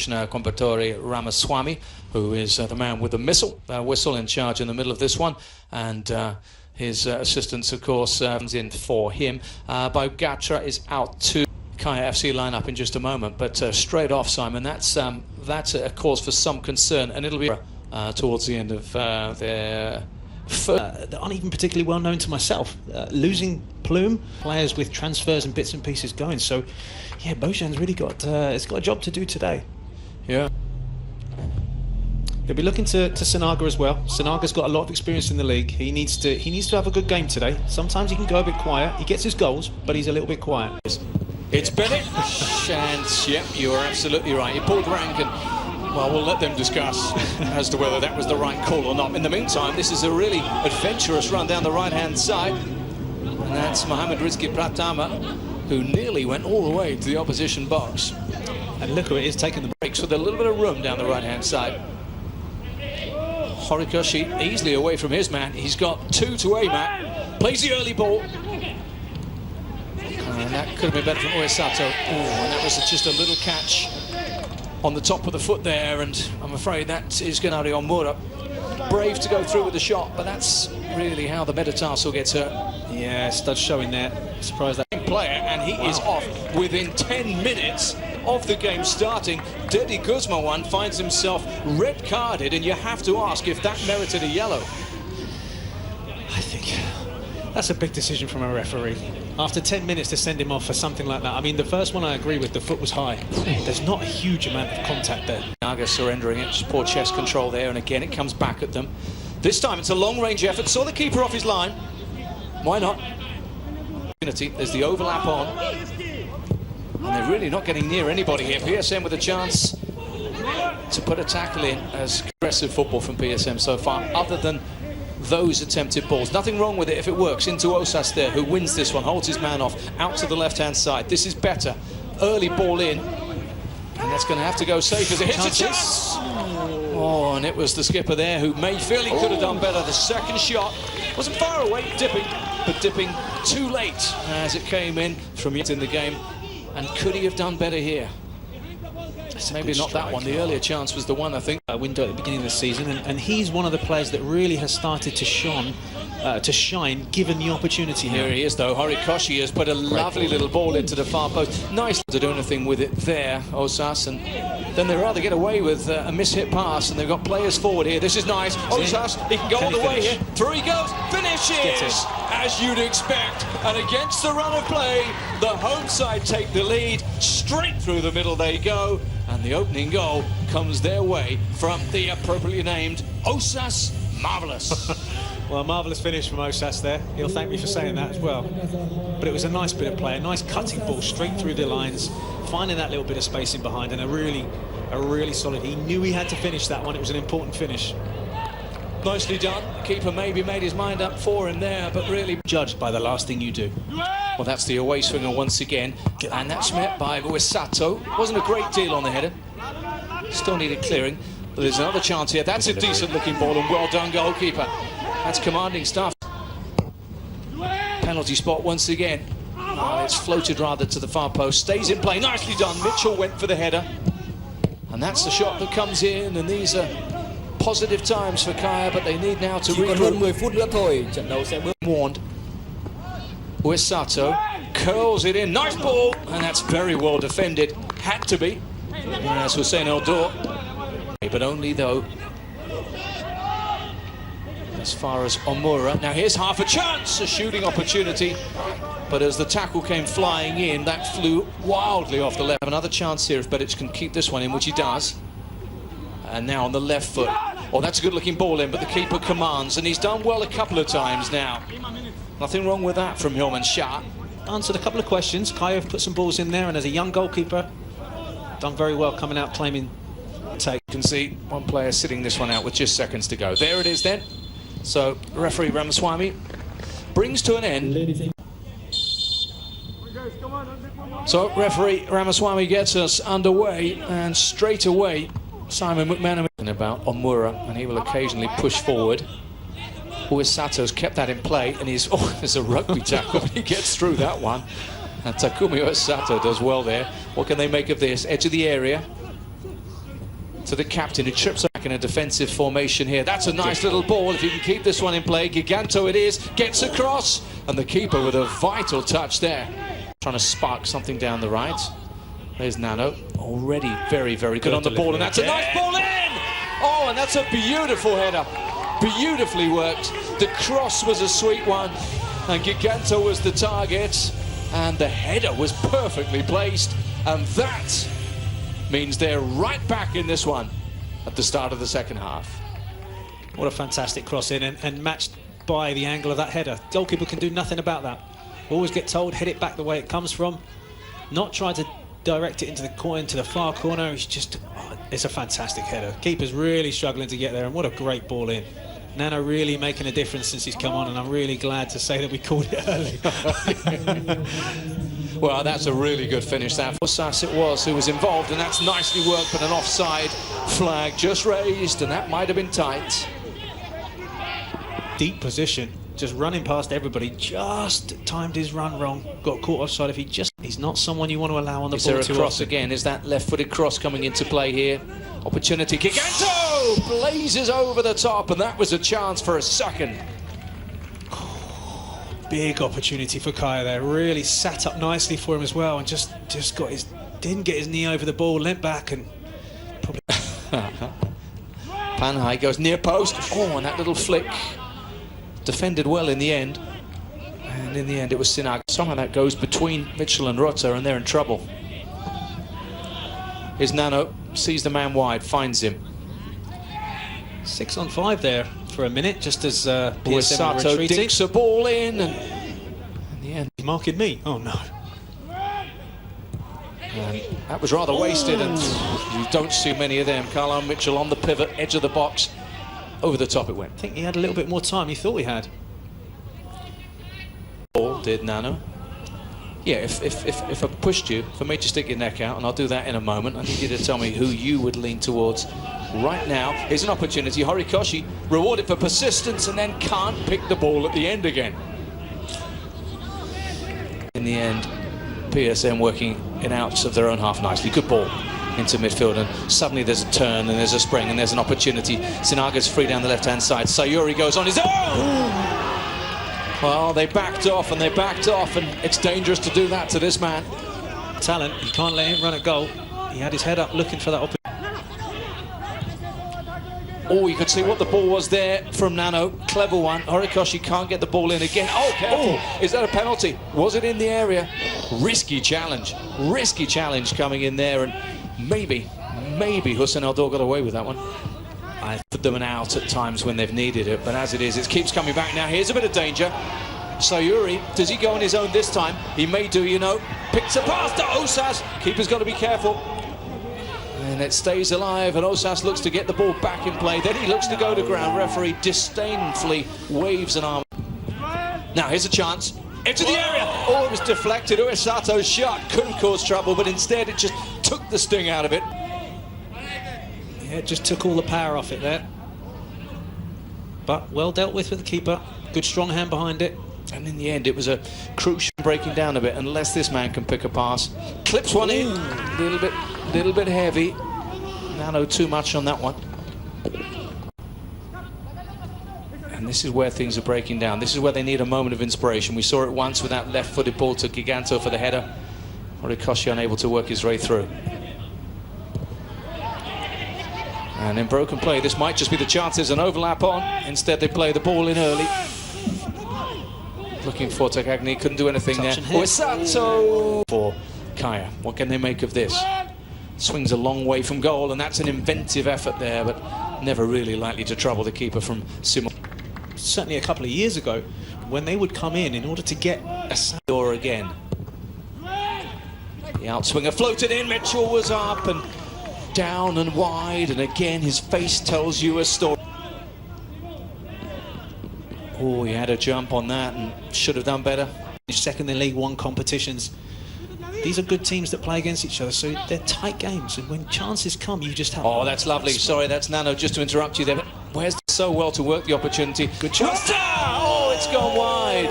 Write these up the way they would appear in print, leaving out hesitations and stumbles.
Combatore Ramaswamy, who is the man with the whistle in charge in the middle of this one, and his assistants, of course, comes in for him. Bogatra is out to Kaya FC lineup in just a moment, but straight off, Simon, that's a cause for some concern, and it'll be towards the end of their that aren't even particularly well known to myself. Losing Plume, players with transfers and bits and pieces going. So, yeah, Bojan's really got it's got a job to do today. Yeah. He'll be looking to Sanaga as well. Sanaga's got a lot of experience in the league. He needs to have a good game today. Sometimes he can go a bit quiet. He gets his goals, but he's a little bit quiet. It's Bennett, and yep, you are absolutely right. He pulled rank, and well, we'll let them discuss as to whether that was the right call or not. In the meantime, this is a really adventurous run down the right-hand side, and that's Mohamed Rizki Pratama, who nearly went all the way to the opposition box. And look who it is taking the breaks with a little bit of room down the right-hand side. Horikoshi easily away from his man. He's got two to aim at. Plays the early ball. And that could have been better from Uesato. And that was just a little catch on the top of the foot there, and I'm afraid that is going to be on Moura. Brave to go through with the shot, but that's really how the metatarsal gets hurt. Yeah, stud showing there. Surprised that player, and he is off within 10 minutes of the game starting. Dedi Guzman finds himself red carded, and you have to ask if that merited a yellow. I think that's a big decision from a referee. After 10 minutes to send him off for something like that. I mean, the first one I agree with, the foot was high. There's not a huge amount of contact there. Naga surrendering it, just poor chest control there, and again it comes back at them. This time it's a long-range effort, saw the keeper off his line. Why not? There's the overlap on. And they're really not getting near anybody here. PSM with a chance to put a tackle in. As aggressive football from PSM so far, other than those attempted balls. Nothing wrong with it if it works. Into Osas there, who wins this one, holds his man off, out to the left-hand side. This is better. Early ball in, and that's going to have to go safe as it hits a chance. Oh, and it was the skipper there who may feel he could have done better. The second shot wasn't far away, but dipping too late as it came in from in the game. And could he have done better here? Maybe not that one. The earlier chance was the one, I think. Window at the beginning of the season, and he's one of the players that really has started to shine given the opportunity. Here he is, though. Horikoshi has put a lovely little ball into the far post. Nice to do anything with it there, Osas, and then they rather get away with a mishit pass, and they've got players forward here. This is nice. Osas, he can go all the way here. Through he goes. Finishes, as you'd expect. And against the run of play, the home side take the lead. Straight through the middle they go. And the opening goal comes their way from the appropriately named Osas Marvellous. Well, a marvellous finish from Osas there. He'll thank me for saying that as well. But it was a nice bit of play, a nice cutting ball straight through the lines, finding that little bit of space in behind, and a really solid. He knew he had to finish that one. It was an important finish. Nicely done. The keeper maybe made his mind up for him there, but really judged by the last thing you do. Well, that's the away swinger once again, and that's met by Uesato. Wasn't a great deal on the header. Still needed clearing, but there's another chance here. That's a decent-looking ball, and well done, goalkeeper. That's commanding stuff. Penalty spot once again. Oh, it's floated rather to the far post. Stays in play. Nicely done. Mitchell went for the header, and that's the shot that comes in. And these are positive times for Kaya, but they need now to regroup. Warned. Uesato curls it in. Nice ball, and that's very well defended. Had to be. As Hussein Eldor, but only though as far as Omura. Now here's half a chance, a shooting opportunity, but as the tackle came flying in, that flew wildly off the left. Another chance here if Bedic can keep this one in, which he does. And now on the left foot. Oh, that's a good-looking ball in, but the keeper commands, and he's done well a couple of times now. Nothing wrong with that from Hilman Shah. Answered a couple of questions. Kaya have put some balls in there, and as a young goalkeeper, done very well coming out claiming take. You can see one player sitting this one out with just seconds to go. There it is then. So referee Ramaswamy brings to an end. So referee Ramaswamy gets us underway, and straight away Simon McManaman about Omura, and he will occasionally push forward. Uesato's kept that in play, and he's there's a rugby tackle. He gets through that one, and Takumi Uesato does well there. What can they make of this? Edge of the area. to the captain, who trips back in a defensive formation here. That's a nice little ball. If you can keep this one in play, Giganto it is, gets across, and the keeper with a vital touch there. Trying to spark something down the right. There's Nano, already very, very good on the ball, and that's a nice ball in! Oh, and that's a beautiful header. Beautifully worked. The cross was a sweet one, and Giganto was the target, and the header was perfectly placed, and that means they're right back in this one at the start of the second half. What a fantastic cross in, and matched by the angle of that header. Goalkeeper can do nothing about that. Always get told, hit it back the way it comes from. Not try to direct it into the corner, into the far corner. It's just, it's a fantastic header. Keeper's really struggling to get there, and what a great ball in. Nano really making a difference since he's come on, and I'm really glad to say that we called it early. Well, that's a really good finish, that. Osas it was who was involved, and that's nicely worked, but an offside flag just raised, and that might have been tight. Deep position, just running past everybody, just timed his run wrong, got caught offside. If he's not someone you want to allow on the ball too often. Is there a cross again? Is that left-footed cross coming into play here? Opportunity, Giganto blazes over the top, and that was a chance for a second. Big opportunity for Kaya there. Really sat up nicely for him as well, and just got didn't get his knee over the ball, leant back, and probably. Panhai goes near post. Oh, and that little flick defended well in the end, and in the end it was Sinag. Somehow that goes between Mitchell and Rota, and they're in trouble. Here's Nano, sees the man wide, finds him. 6 on 5 there for a minute, just as PSM Sato dinks a ball in, and in the end he's marking me. Oh no. And that was rather wasted, and you don't see many of them. Carlisle Mitchell on the pivot, edge of the box, over the top it went. I think he had a little bit more time. He thought he had. Ball did Nano. Yeah, if I pushed you, if I made you stick your neck out, and I'll do that in a moment, I need you to tell me who you would lean towards right now. Here's an opportunity. Horikoshi rewarded for persistence, and then can't pick the ball at the end again. In the end, PSM working in outs of their own half nicely. Good ball into midfield, and suddenly there's a turn, and there's a spring, and there's an opportunity. Sinaga's free down the left-hand side. Sayuri goes on his own! Well, they backed off, and it's dangerous to do that to this man. Talent, you can't let him run at goal. He had his head up looking for that opportunity. Oh, you could see what the ball was there from Nano. Clever one. Horikoshi can't get the ball in again. Oh, careful. Is that a penalty? Was it in the area? Risky challenge coming in there, and maybe Hussein Eldor got away with that one. I put them an out at times when they've needed it, but as it is, it keeps coming back now. Here's a bit of danger. Sayuri, does he go on his own this time? He may do, you know. Picks a pass to Osas. Keeper's got to be careful. And it stays alive, and Osas looks to get the ball back in play. Then he looks to go to ground. Referee disdainfully waves an arm. Now here's a chance. Into the area. Oh, it was deflected. Uesato's shot couldn't cause trouble, but instead it just took the sting out of it. Yeah, it just took all the power off it there. But well dealt with the keeper. Good strong hand behind it. And in the end, it was a crucial breaking down a bit, unless this man can pick a pass. Clips one in, little bit heavy. Nano too much on that one. And this is where things are breaking down. This is where they need a moment of inspiration. We saw it once with that left-footed ball to Giganto for the header. Horikoshi unable to work his way through. And in broken play, this might just be the chance. There's an overlap on. Instead, they play the ball in early. Looking for Takagni, couldn't do anything there. Uesato for Kaya. What can they make of this? Swings a long way from goal, and that's an inventive effort there, but never really likely to trouble the keeper from Simon. Certainly a couple of years ago, when they would come in order to get a door again. The outswinger floated in, Mitchell was up and down and wide, and again his face tells you a story. Oh, he had a jump on that and should have done better. Second in League One competitions. These are good teams that play against each other, so they're tight games, and when chances come, you just have... Oh, that's lovely. Sorry, that's Nano, just to interrupt you there. But where's so well to work the opportunity? Good chance. Oh, it's gone wide.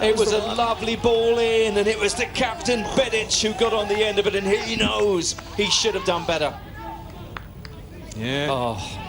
It was a lovely ball in, and it was the captain, Bedic, who got on the end of it, and he knows he should have done better. Yeah. Oh.